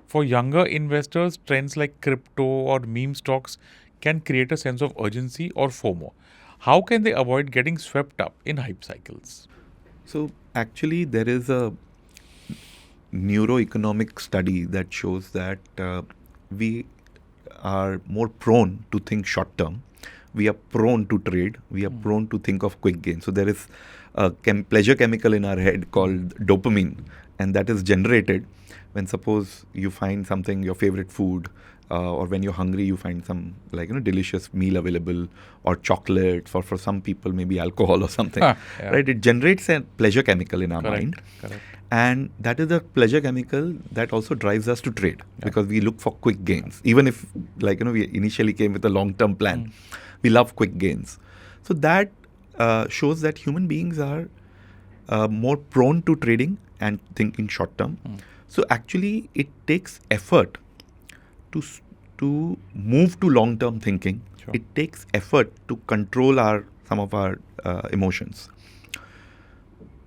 For younger investors, trends like crypto or meme stocks can create a sense of urgency or FOMO. How can they avoid getting swept up in hype cycles? So actually, there is a neuroeconomic study that shows that we are more prone to think short term. We are prone to trade. We are prone to think of quick gains. So there is a pleasure chemical in our head called dopamine, and that is generated when suppose you find something, your favorite food, or when you're hungry, you find some delicious meal available, or chocolates, or for some people maybe alcohol or something. Yeah. Right? It generates a pleasure chemical in our mind. Correct. And that is the pleasure chemical that also drives us to trade because we look for quick gains. Even if, we initially came with a long-term plan, we love quick gains. So that shows that human beings are more prone to trading and thinking short-term. So actually, it takes effort to move to long-term thinking. Sure. It takes effort to control some of our emotions.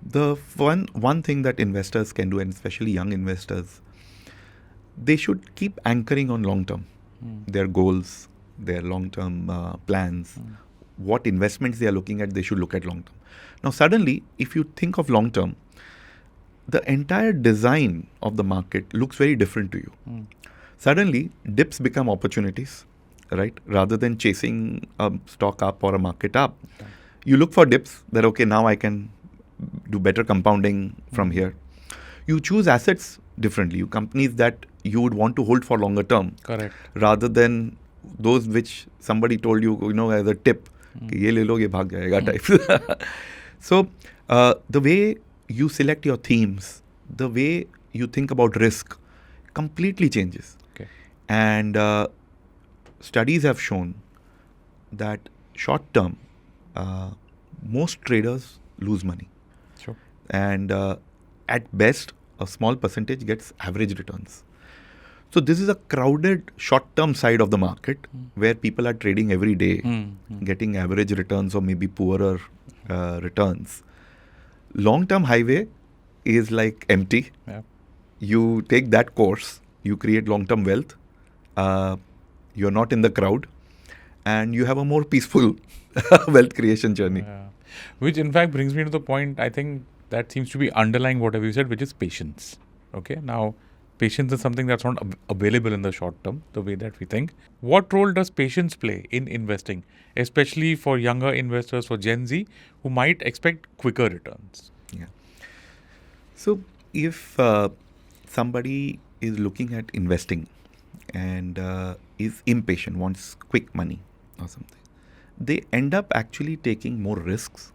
The one thing that investors can do, and especially young investors, they should keep anchoring on long term, their goals, their long term plans, what investments they are looking at. They should look at long term. Now, suddenly, if you think of long term, the entire design of the market looks very different to you. Suddenly, dips become opportunities, right? Rather than chasing a stock up or a market up, you look for dips that, okay, now I can do better compounding from here. You choose assets differently. You companies that you would want to hold for longer term. Correct. Rather than those which somebody told you, as a tip, कि ये ले लो ये भाग जाएगा type. So the way you select your themes, the way you think about risk, completely changes. Okay. And studies have shown that short term, most traders lose money. Sure. And at best, a small percentage gets average returns. So this is a crowded short-term side of the market where people are trading every day, getting average returns or maybe poorer returns. Long-term highway is like empty. Yeah. You take that course, you create long-term wealth, you're not in the crowd, and you have a more peaceful wealth creation journey. Yeah. Which in fact brings me to the point, I think that seems to be underlying whatever you said, which is patience. Okay. Now, patience is something that's not available in the short term, the way that we think. What role does patience play in investing, especially for younger investors, for Gen Z, who might expect quicker returns? Yeah. So if somebody is looking at investing and is impatient, wants quick money or something, they end up actually taking more risks.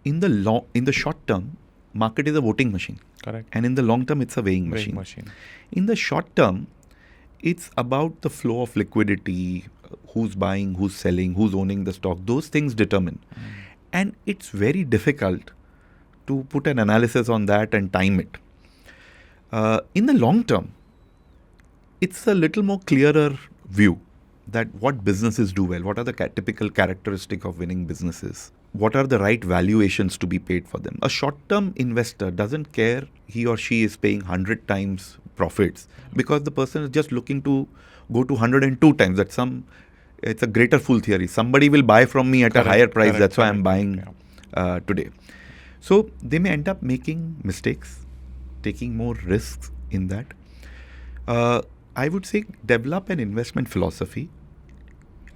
In the short term, market is a voting machine. Correct. And in the long term, it's a weighing machine. In the short term, it's about the flow of liquidity, who's buying, who's selling, who's owning the stock. Those things determine. And it's very difficult to put an analysis on that and time it. In the long term, it's a little more clearer view that what businesses do well, what are the typical characteristics of winning businesses, what are the right valuations to be paid for them. A short-term investor doesn't care he or she is paying 100 times profits because the person is just looking to go to 102 times. It's a greater fool theory. Somebody will buy from me at a higher price. That's why I'm buying today. So they may end up making mistakes, taking more risks in that. I would say develop an investment philosophy,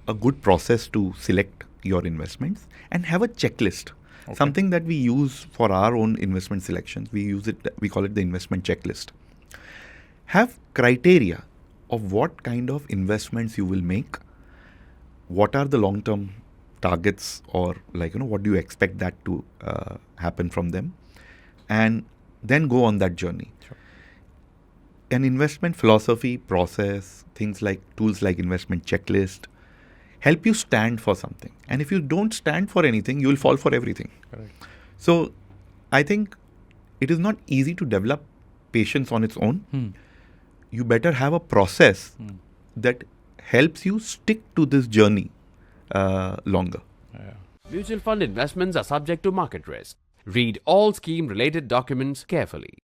a good process to select your investments, and have a checklist. Okay. Something that we use for our own investment selections. We call it the investment checklist. Have criteria of what kind of investments you will make, what are the long-term targets, or what do you expect that to happen from them, and then go on that journey. Sure. An investment philosophy, process, things like tools like investment checklist help you stand for something. And if you don't stand for anything, you will fall for everything. Correct. So I think it is not easy to develop patience on its own. You better have a process that helps you stick to this journey longer. Yeah. Mutual fund investments are subject to market risk. Read all scheme-related documents carefully.